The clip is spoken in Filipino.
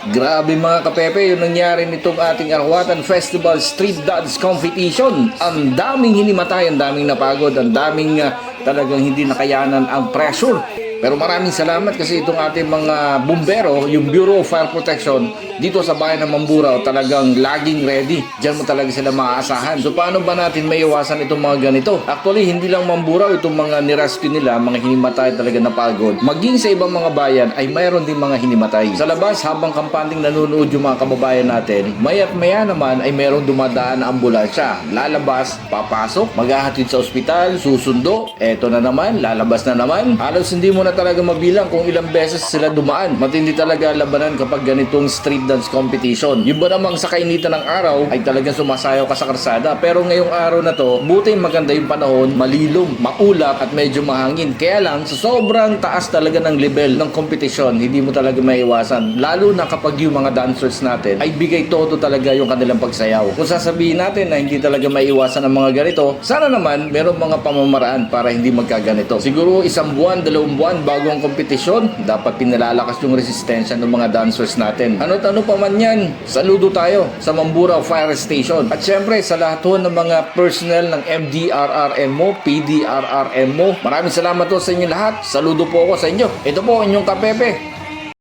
Grabe mga kapepe, yung nangyari nitong ating Arwatan Festival Street Dance Competition. Ang daming hinimatay, ang daming napagod, ang daming talagang hindi nakayanan ang pressure. Pero maraming salamat kasi itong ating mga bumbero, yung Bureau of Fire Protection, dito sa bayan ng Mamburao, talagang laging ready. Diyan mo talaga sila maaasahan. So paano ba natin maiwasan itong mga ganito? Actually, hindi lang Mamburao itong mga nirescue nila, mga hinimatay talaga na pagod. Maging sa ibang mga bayan ay mayroon din mga hinimatay. Sa labas, habang kampanding nanonood yung mga kababayan natin, maya't maya naman ay mayroong dumadaan na ambulansya. Lalabas, papasok, maghahatid sa ospital, susundo, eto na naman, lalabas na naman. Halos hindi mo na talaga mabilang kung ilang beses sila dumaan. Matindi talaga labanan kapag ganitong street dance competition. Yung ba namang sa kainitan ng araw ay talagang sumasayaw ka sa karsada. Pero ngayong araw na to, buti maganda yung panahon, malilom, maulap at medyo mahangin. Kaya lang, sa sobrang taas talaga ng level ng competition, hindi mo talaga maiwasan. Lalo na kapag yung mga dancers natin ay bigay todo talaga yung kanilang pagsayaw. Kung sasabihin natin na hindi talaga maiwasan ang mga ganito, sana naman meron mga pamamaraan para hindi magkaganito. Siguro 1 buwan, 2 buwan bago ang kompetisyon, dapat pinalalakas yung resistensya ng mga dancers natin. Ano pa man yan, saludo tayo sa Mamburao Fire Station. At syempre sa lahat ng mga personnel ng MDRRM mo, PDRRM mo, maraming salamat po sa inyo lahat. Saludo po ako sa inyo. Ito po inyong kapepe.